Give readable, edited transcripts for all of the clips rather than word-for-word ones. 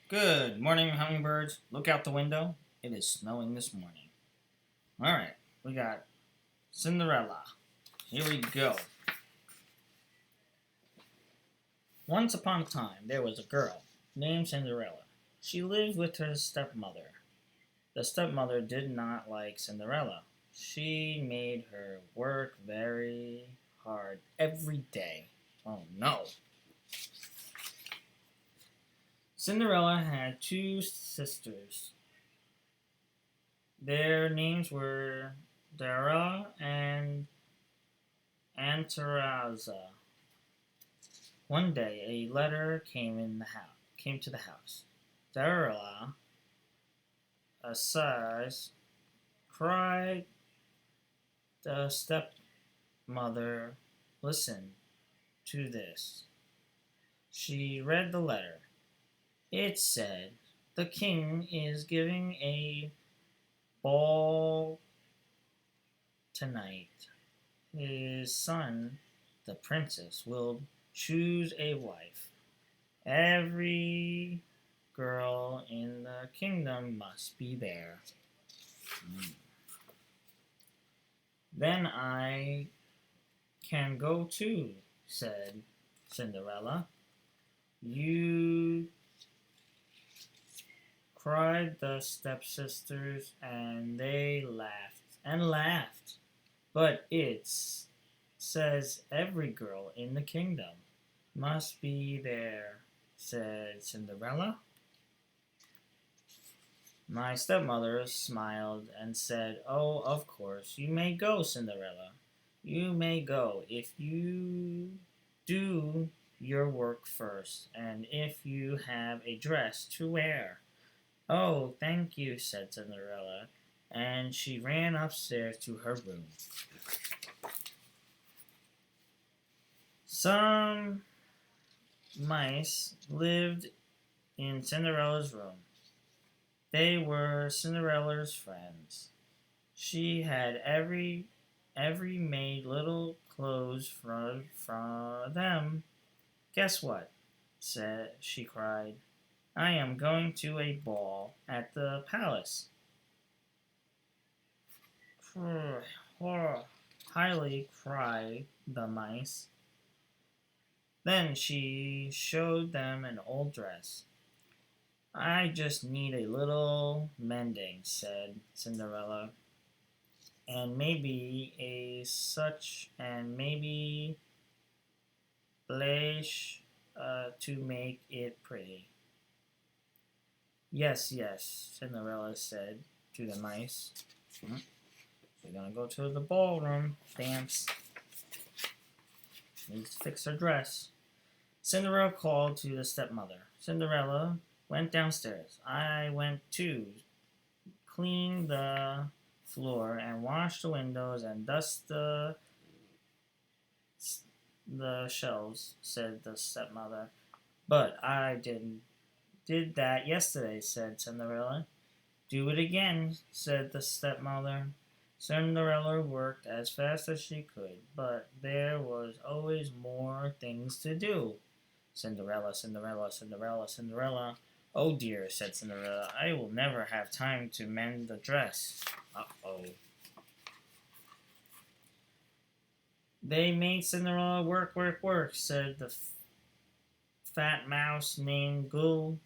Good morning, hummingbirds. Look out the window. It is snowing this morning. Alright, we got Cinderella. Here we go. Once upon a time, there was a girl named Cinderella. She lived with her stepmother. The stepmother did not like Cinderella. She made her work very hard every day. Oh no. Cinderella had two sisters. Their names were Dara and Antaraza. One day, a letter came to the house. Dara, says, cried the stepmother. Listen to this. She read the letter. It said, the king is giving a ball tonight. His son, the princess, will choose a wife. Every girl in the kingdom must be there. Then I can go too, said Cinderella. You, cried the stepsisters, and they laughed and laughed. But it says every girl in the kingdom must be there, said Cinderella. My stepmother smiled and said, oh, of course, you may go, Cinderella. You may go if you do your work first, and if you have a dress to wear. Oh, thank you, said Cinderella, and she ran upstairs to her room. Some mice lived in Cinderella's room. They were Cinderella's friends. She had every made little clothes for them. Guess what? said she cried. I am going to a ball at the palace. Highly cried the mice. Then she showed them an old dress. I just need a little mending, said Cinderella, and maybe blush to make it pretty. Yes, yes, Cinderella said to the mice. We're gonna go to the ballroom dance. Needs to fix her dress. Cinderella called to the stepmother. Cinderella went downstairs. I went too. Clean the floor and wash the windows and dust the shelves, said the stepmother. But I did that yesterday, said Cinderella. Do it again, said the stepmother. Cinderella worked as fast as she could, but there was always more things to do. Cinderella, Cinderella, Cinderella, Cinderella. Oh dear, said Cinderella, I will never have time to mend the dress. Uh-oh. They made Cinderella work, work, work, said the fat mouse named Goo.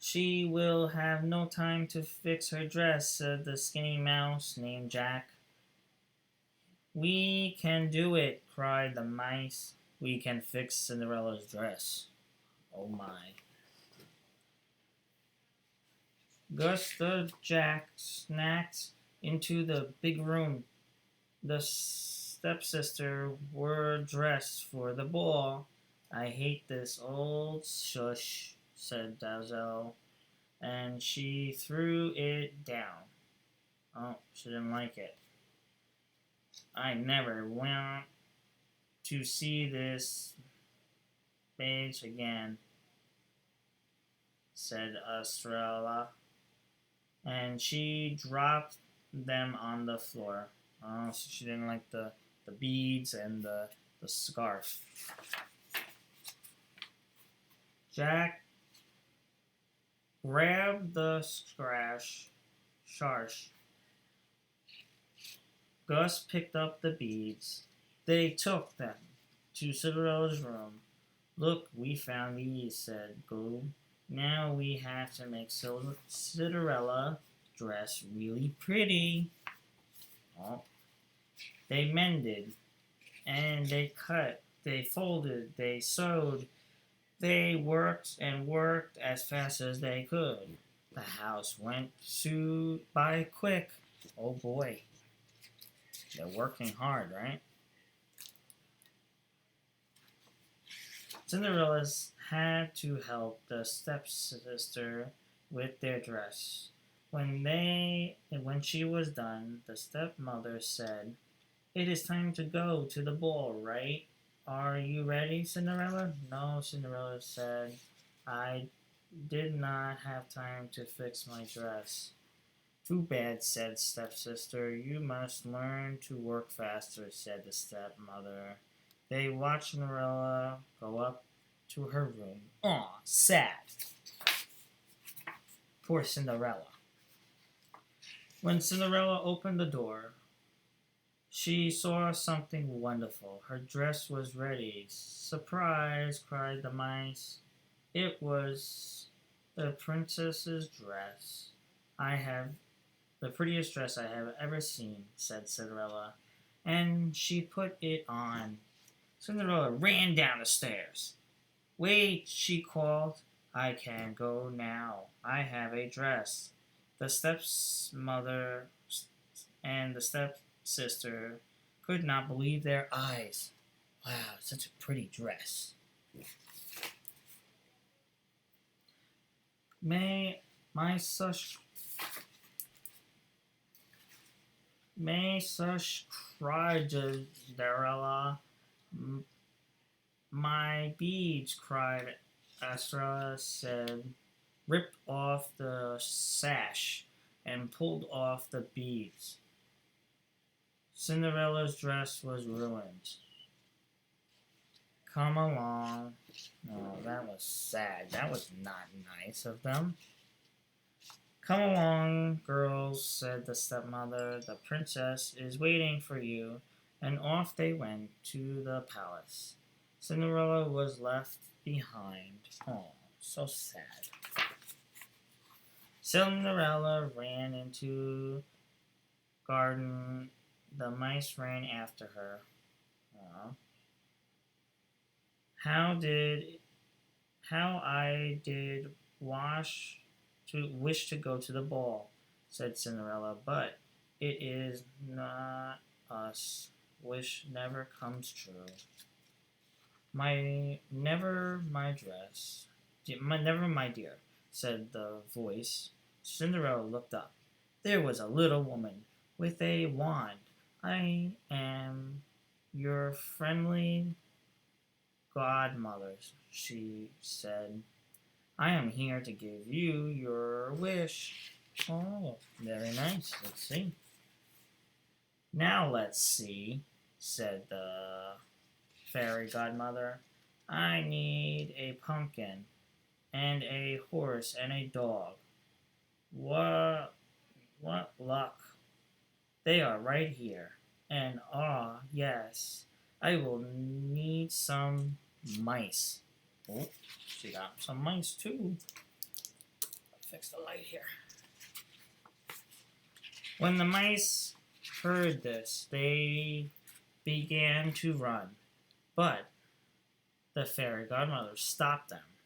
She will have no time to fix her dress, said the skinny mouse named Jack. We can do it, cried the mice. We can fix Cinderella's dress. Oh my. Gus the Jack snacked into the big room. The stepsister were dressed for the ball. I hate this old shush, said Dazzle, and she threw it down. Oh, she didn't like it. I never want to see this page again, said Estrella, and she dropped them on the floor. Oh, so she didn't like the beads and the scarf. Jack grabbed the scratch sharsh. Gus picked up the beads. They took them to Cinderella's room. Look, we found these, said Glue. Now we have to make Cinderella dress really pretty. Oh. They mended, and they cut, they folded, they sewed, they worked and worked as fast as they could. The house went by quick. Oh boy, they're working hard, right? Cinderella's had to help the stepsister with their dress. When she was done, the stepmother said, "It is time to go to the ball, right? Are you ready, Cinderella?" "No," Cinderella said. "I did not have time to fix my dress." "Too bad," said stepsister. "You must learn to work faster," said the stepmother. They watched Cinderella go up to her room. Aw, sad. Poor Cinderella. When Cinderella opened the door, she saw something wonderful. Her dress was ready. "Surprise!" cried the mice. It was the princess's dress. "I have the prettiest dress I have ever seen," said Cinderella, and she put it on. Cinderella ran down the stairs. "Wait," she called. "I can go now. I have a dress." The stepmother and the stepsister could not believe their eyes. "Wow, such a pretty dress." May my such May such cried Cinderella. "My beads," cried Estrella, said, ripped off the sash and pulled off the beads. Cinderella's dress was ruined. "Come along." Oh, that was sad. That was not nice of them. "Come along, girls," said the stepmother. "The princess is waiting for you." And off they went to the palace. Cinderella was left behind. Oh, so sad. Cinderella ran into garden. The mice ran after her. Aw. How I did wish to go to the ball," said Cinderella, "but it is not us. Wish never comes true." Never, my dear," said the voice. Cinderella looked up. There was a little woman with a wand. "I am your friendly godmother," she said. "I am here to give you your wish." Oh, very nice. Let's see. "Now let's see," said the fairy godmother. "I need a pumpkin and a horse and a dog." What luck. They are right here. And yes, I will need some mice. Oh, she got some mice too. Fix the light here. When the mice heard this, they began to run, but the fairy godmother stopped them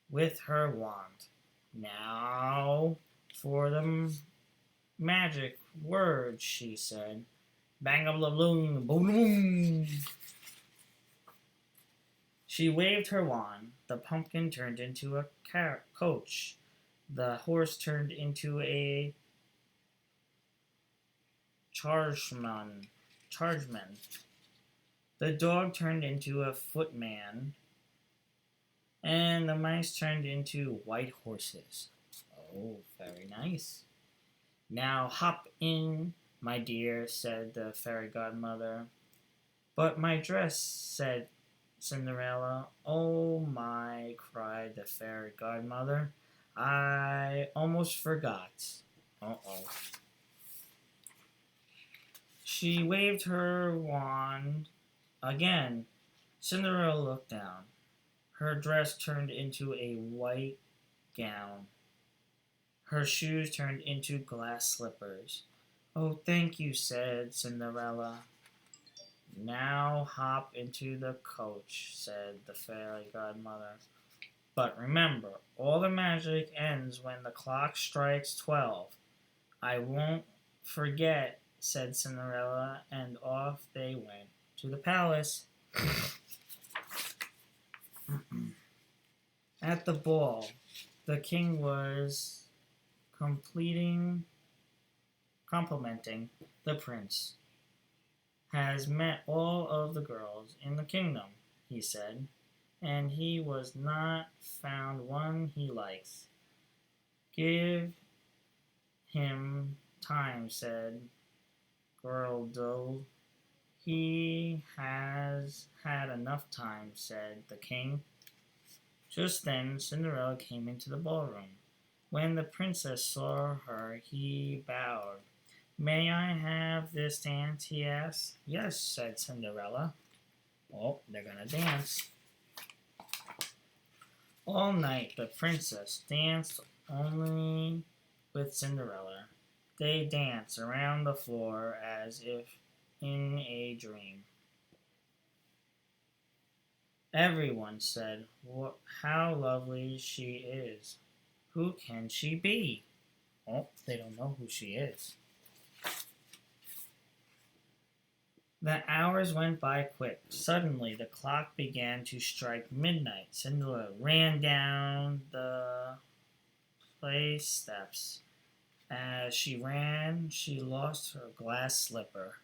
with her wand. "Now for the magic word," she said. "Bang a boom, boom." She waved her wand. The pumpkin turned into a coach. The horse turned into a chargeman. The dog turned into a footman. And the mice turned into white horses. Oh, very nice. "Now hop in, my dear," said the fairy godmother. "But my dress," said Cinderella. "Oh my," cried the fairy godmother. I almost forgot. Uh-oh. She waved her wand again. Cinderella looked down. Her dress turned into a white gown. Her shoes turned into glass slippers. "Oh, thank you," said Cinderella. "Now hop into the coach," said the fairy godmother. "But remember, all the magic ends when the clock strikes 12. "I won't forget," said Cinderella, and off they went to the palace. At the ball, the king was complimenting the prince. "Has met all of the girls in the kingdom," he said, "and he was not found one he likes." "Give him time," said Geraldo. "He has had enough time," said the king. Just then Cinderella came into the ballroom. When the princess saw her, he bowed. "May I have this dance?" he asked. "Yes," said Cinderella. "Oh, they're gonna dance." All night the princess danced only with Cinderella. They danced around the floor as if in a dream. Everyone said, "How lovely she is! Who can she be?" Oh, they don't know who she is. The hours went by quick. Suddenly the clock began to strike midnight. Cinderella ran down the play steps. As she ran, she lost her glass slipper.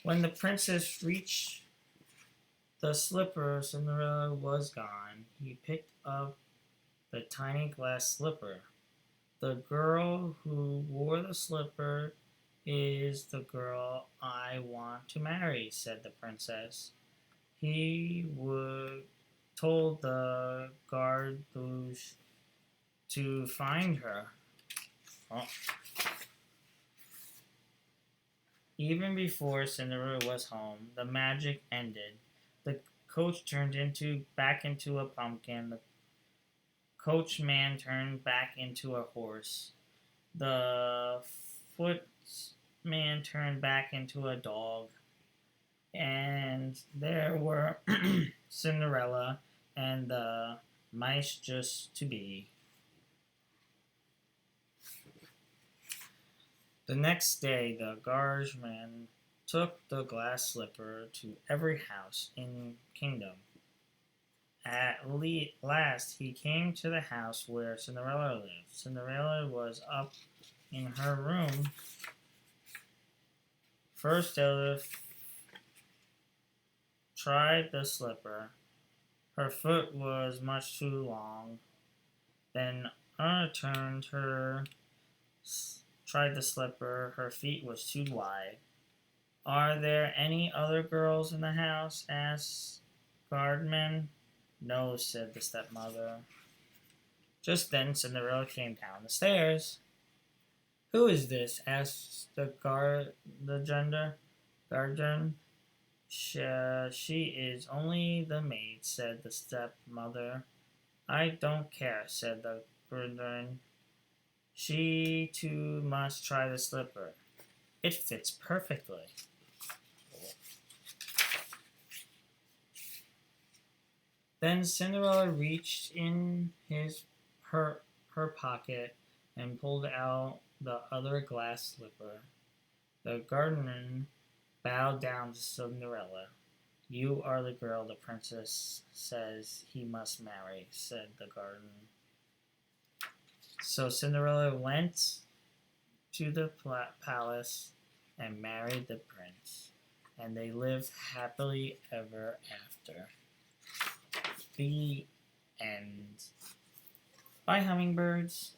When the princess reached the slipper, Cinderella was gone. He picked up the tiny glass slipper. "The girl who wore the slipper is the girl I want to marry," said the princess. He told the guard to find her. Oh. Even before Cinderella was home, the magic ended. The coach turned back into a pumpkin. The coachman turned back into a horse. The footman turned back into a dog. And there were Cinderella and the mice just to be. The next day, the guardsman took the glass slipper to every house in the kingdom. At last, he came to the house where Cinderella lived. Cinderella was up in her room. First, Ella tried the slipper. Her foot was much too long. Then Anna tried the slipper. Her feet was too wide. "Are there any other girls in the house?" asked Guardman. "No," said the stepmother. Just then Cinderella came down the stairs. "Who is this?" asked the guardian. She is only the maid," said the stepmother. "I don't care," said the guardian. "She too must try the slipper. It fits perfectly." Then Cinderella reached in her pocket and pulled out the other glass slipper. The gardener bowed down to Cinderella. "You are the girl the princess says he must marry," said the gardener. So Cinderella went to the palace and married the prince, and they lived happily ever after. The end. Bye, hummingbirds.